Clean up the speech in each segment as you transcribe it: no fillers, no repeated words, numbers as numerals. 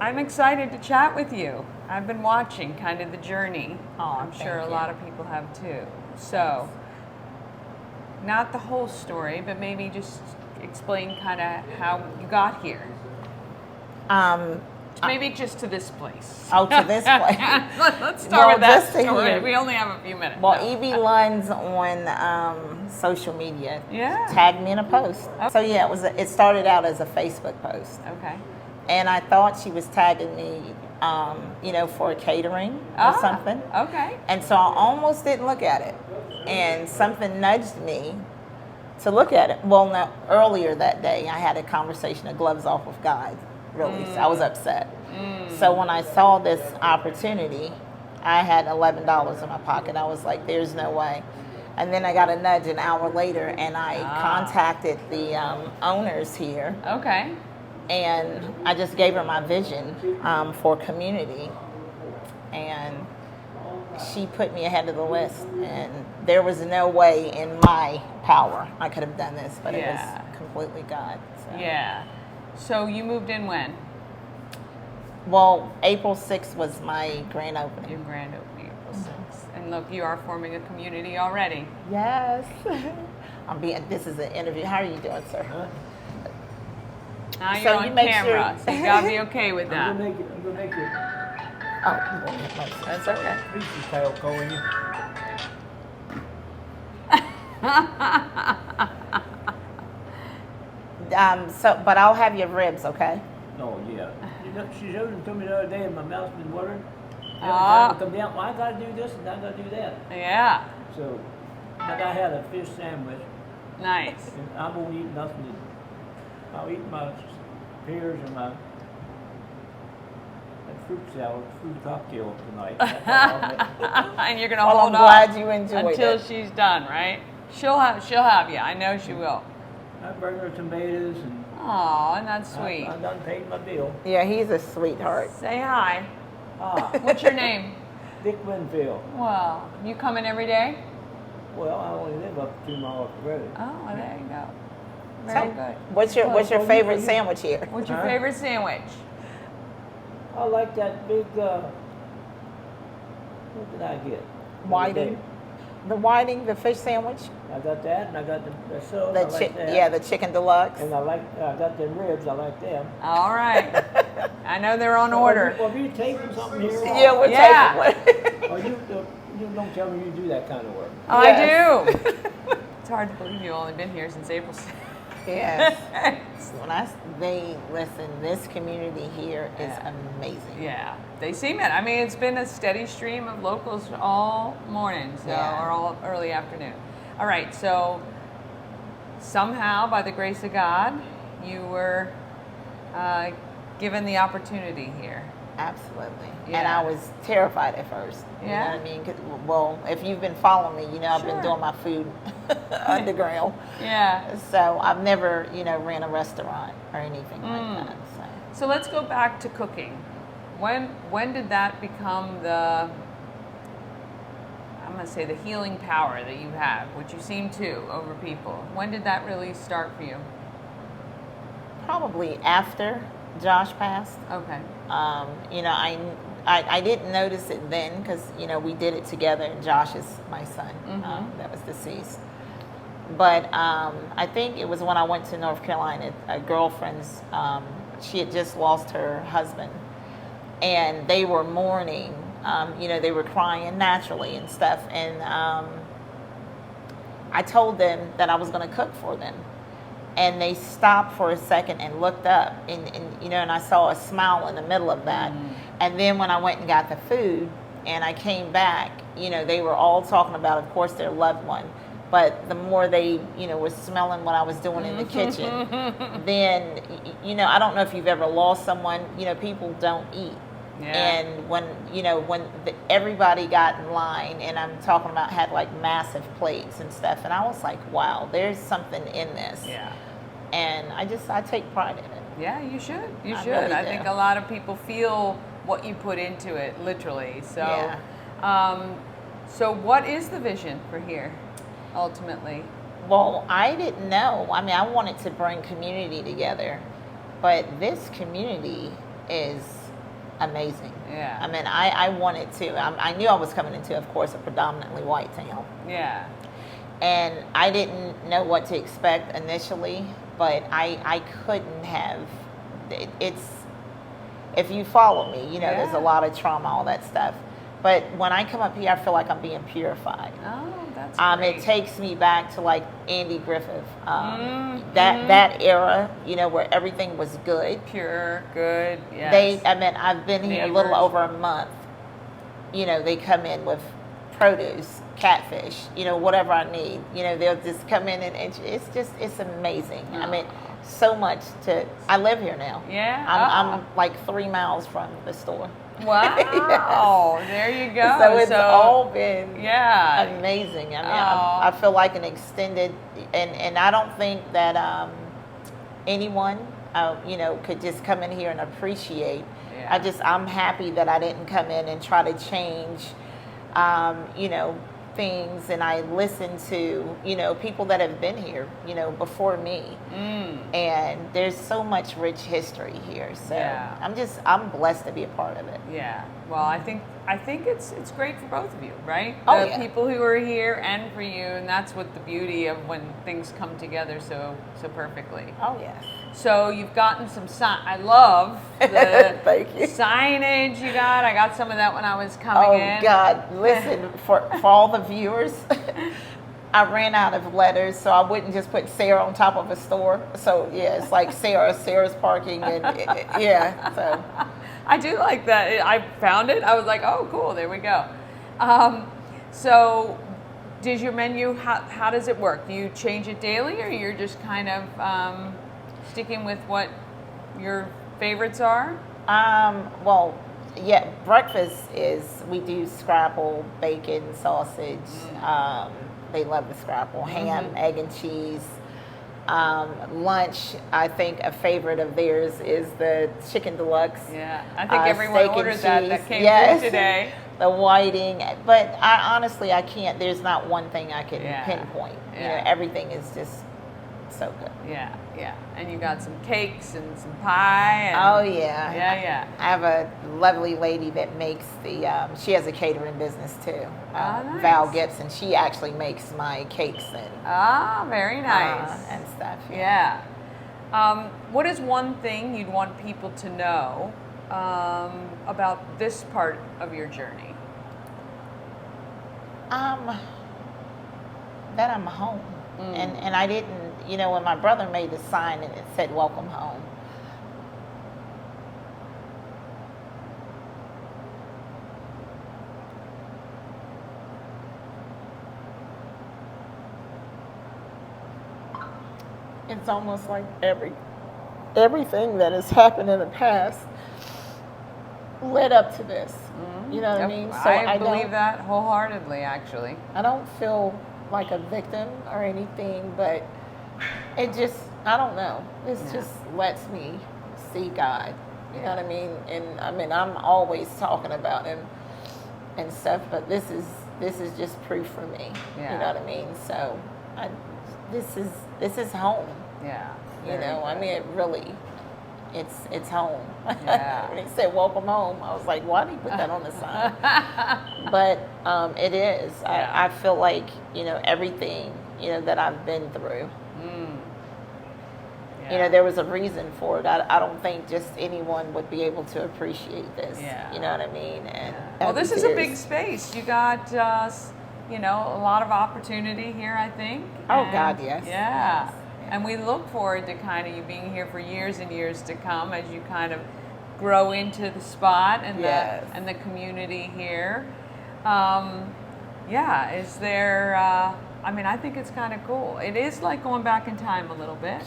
I'm excited to chat with you. I've been watching kind of the journey. Oh, I'm sure a thank lot you. of people have too. So, not the whole story, but maybe just explain kind of how you got here. Um, Maybe just to this place. oh, to this place. Let's start with that just to story. hear- We only have a few minutes. Well, No. Evie Lunn's on social media. Yeah. Tagged me in a post. Oh. So yeah, it started out as a Facebook post, Okay. and I thought she was tagging me, for catering or something. Okay. And so I almost didn't look at it, and something nudged me to look at it. Well, no, earlier that day I had a conversation, a gloves off with God. Really, so I was upset. So when I saw this opportunity, I had $11 in my pocket. I was like, "There's no way." And then I got a nudge an hour later, and I contacted the owners here, Okay. and I just gave her my vision for community, and she put me ahead of the list. And there was no way in my power I could have done this, but it was completely God. So. Yeah. So you moved in when? Well, April 6th was my grand opening. Your grand opening, April 6th. And look, you are forming a community already. Yes. This is an interview. How are you doing, sir? Now So you're you on make camera, sure- so you gotta be okay with that. I'm gonna make it. Oh, That's okay. Reese's tail calling you. but I'll have your ribs, okay? Oh yeah. You know, she showed them to me the other day, and my mouth's been watering. Every Ah. time I come down, well, I gotta do this and I gotta do that. Yeah. So, but I had a fish sandwich, Nice. and I won't eat nothing. I'll eat my pears and my fruit salad, fruit cocktail tonight. That's all I'll have. And you're gonna Well, hold I'm on glad you enjoyed until it. she's done, right? She'll have you. I know she will. I bring her tomatoes, and Aw, and that's sweet. I done paid my bill. Yeah, he's a sweetheart. Say hi. Ah, What's your name? Dick Winfield. Well, you come in every day? Well, I only live up 2 miles from the road. Oh, there you go. Very So, good. What's your Oh, favorite you- sandwich here? What's your Huh? favorite sandwich? I like that big, what did I get? Whiting. The whiting, the fish sandwich, I got that, and I got the sub, the I like that. yeah, the chicken deluxe. And I got them ribs, I like them. All right. I know they're on order. Well, you taping something here? Yeah, we're Yeah. taking one. Oh, you don't tell me you do that kind of work. Oh, Yes. I do. It's hard to believe you've only been here since April 6th. Yes. Listen, this community here is amazing. Yeah, they seem it. I mean, it's been a steady stream of locals all morning, so Yeah. or all early afternoon. All right, so somehow, by the grace of God, you were given the opportunity here. Absolutely. And Yeah. I was terrified at first. You Yeah? know what I mean? 'Cause, well, if you've been following me, you know I've been Sure. doing my food underground. Yeah. So I've never, ran a restaurant or anything like that. So let's go back to cooking. When did that become I'm going to say the healing power that you have, which you seem to over people? When did that really start for you? Probably after Josh passed. Okay. I didn't notice it then because, we did it together, and Josh is my son that was deceased. But I think it was when I went to North Carolina, a girlfriend's, she had just lost her husband, and they were mourning, they were crying naturally and stuff. And I told them that I was going to cook for them. And they stopped for a second and looked up, and I saw a smile in the middle of that. And then when I went and got the food, and I came back, they were all talking about, of course, their loved one. But the more they, were smelling what I was doing in the kitchen, then, I don't know if you've ever lost someone. People don't eat. Yeah. And when everybody got in line, and I'm talking about had like massive plates and stuff, and I was like, wow, there's something in this. Yeah. And I take pride in it. Yeah, you should. You I should. really I do. think a lot of people feel what you put into it, literally. So, Yeah. So what is the vision for here, ultimately? Well, I didn't know. I mean, I wanted to bring community together, but this community is amazing. Yeah. I mean, I wanted to. I knew I was coming into, of course, a predominantly white town. Yeah. And I didn't know what to expect initially, but I couldn't have. It's, if you follow me, you know, there's a lot of trauma, all that stuff. But when I come up here, I feel like I'm being purified. Oh, that's great. It takes me back to like Andy Griffith, that era, you know, where everything was good. Pure, good, yes. I've been here a little over a month. You know, they come in with produce, catfish, you know, whatever I need. You know, they'll just come in and it's amazing. I mean, so much I live here now. Yeah. I'm like 3 miles from the store. Wow. Yes. There you go. So it's all been amazing. I mean, I feel like an extended, and I don't think that anyone, you know, could just come in here and appreciate. Yeah. I'm happy that I didn't come in and try to change, you know, things, and I listen to, you know, people that have been here, you know, before me. And there's so much rich history here. So I'm blessed to be a part of it. Yeah. Well, I think it's great for both of you, right? Oh, the people who are here and for you, and that's what the beauty of when things come together so perfectly. Oh yes. So you've gotten some I love the Thank you. signage you got. I got some of that when I was coming in. Oh God, listen, for all the viewers, I ran out of letters, so I wouldn't just put Sarah on top of a store. So yeah, it's like Sarah's parking, and yeah. So I do like that. I found it. I was like, oh, cool. There we go. So does your menu, how does it work? Do you change it daily, or you're just kind of sticking with what your favorites are? Well, yeah, breakfast is, we do scrapple, bacon, sausage. They love the scrapple, ham, egg and cheese. Lunch, I think a favorite of theirs is the chicken deluxe. Yeah, I think everyone ordered that came through today. The whiting, but honestly, I can't, there's not one thing I can pinpoint. You know, everything is just so good. Yeah, yeah. And you got some cakes and some pie. And oh yeah. Yeah. I have a lovely lady that makes she has a catering business too. Nice. Val Gibson. She actually makes my cakes and very nice. And stuff. Yeah. What is one thing you'd want people to know about this part of your journey? That I'm home. And I didn't, you know, when my brother made the sign and it said welcome home. It's almost like everything that has happened in the past led up to this. You know what I mean? So I believe that wholeheartedly, actually. I don't feel like a victim or anything, but it just, I don't know. It just lets me see God. You know what I mean? And I mean, I'm always talking about Him and stuff, but this is just proof for me. Yeah. You know what I mean? So this is home. Yeah. You know, I mean, it really, it's home. Yeah. When he said welcome home, I was like, why did he put that on the sign? But it is. Yeah. I feel like, you know, everything, you know, that I've been through. Yeah. You know, there was a reason for it. I don't think just anyone would be able to appreciate this. Yeah. You know what I mean? And well, this is a big space. You got, you know, a lot of opportunity here, I think. Oh, God, yes. Yeah. Yes. And we look forward to kind of you being here for years and years to come as you kind of grow into the spot and the community here. Yeah, is there, I mean, I think it's kind of cool. It is like going back in time a little bit.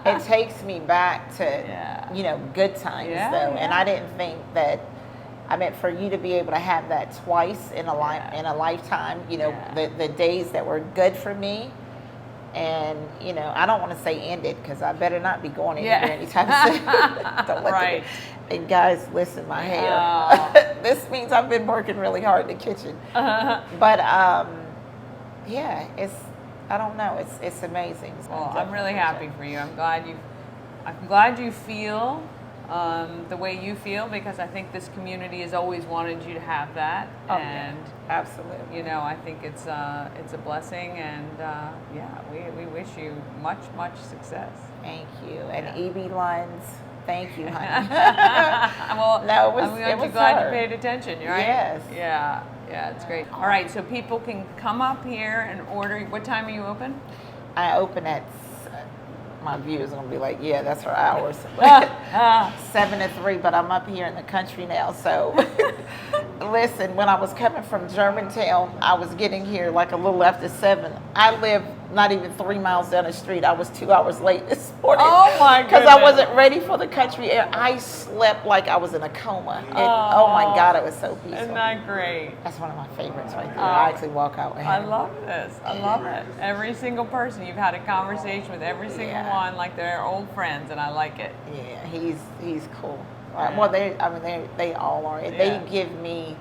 It takes me back to, you know, good times, though. And I didn't think that, I mean, for you to be able to have that twice in a lifetime, you know, the days that were good for me. And, you know, I don't want to say ended because I better not be going anywhere anytime soon. Don't let Right. And guys, listen, my hair. This means I've been working really hard in the kitchen. But, yeah, I don't know. It's amazing. Well, I'm really happy for you. I'm glad you feel the way you feel, because I think this community has always wanted you to have that. Oh, And yeah, absolutely. you know, I think it's a blessing, and yeah, we wish you much success. Thank you. And Yeah. EB Lines, thank you, honey. Well, No, it was- I'm it was glad her. you paid attention, right? Yes. Yeah, it's great. All right, so people can come up here and order. What time are you open? I open at, my viewers are going to be like, yeah, that's her hours. 7 to 3, but I'm up here in the country now. So listen, when I was coming from Germantown, I was getting here like a little after 7. I live not even 3 miles down the street. I was 2 hours late this morning. Oh my goodness. Because I wasn't ready for the country air. I slept like I was in a coma. Oh my God, it was so peaceful. Isn't that great? That's one of my favorites right there. I actually walk out with him. I love this. I love it. Every single person, you've had a conversation with every single Yeah. one like they're old friends, and I like it. Yeah, he's cool. Yeah. Well, they all are. Yeah. They give me,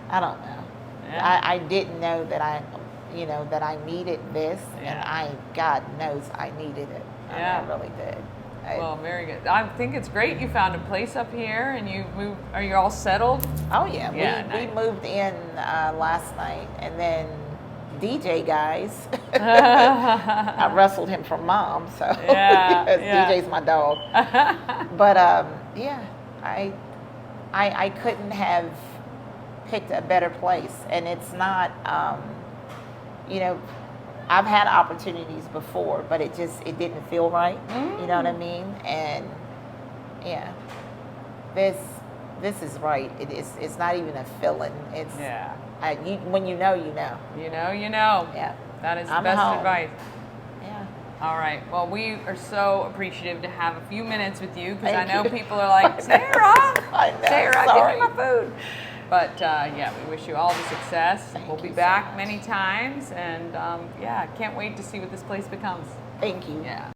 I don't know. Yeah. I didn't know that that I needed this, Yeah. and God knows I needed it. Yeah. I really did. Well, very good. I think it's great you found a place up here, and you moved. Are you all settled? Oh yeah, Yeah, we nice. moved in last night, and then DJ guys, I wrestled him from mom, so Yeah, yes, yeah. DJ's my dog. But yeah, I couldn't have picked a better place, and it's not, I've had opportunities before, but it didn't feel right. You know what I mean? And yeah, this is right. It's not even a feeling. It's Yeah. when you know, you know. You know. Yeah. That is the I'm best home. advice. Yeah. All right. Well, we are so appreciative to have a few minutes with you, because I Thank know you. people are like, Sarah, I know, Sarah, sorry. give me my food. But yeah, we wish you all the success. Thank We'll be you so back much. many times, and yeah, can't wait to see what this place becomes. Thank you. Yeah.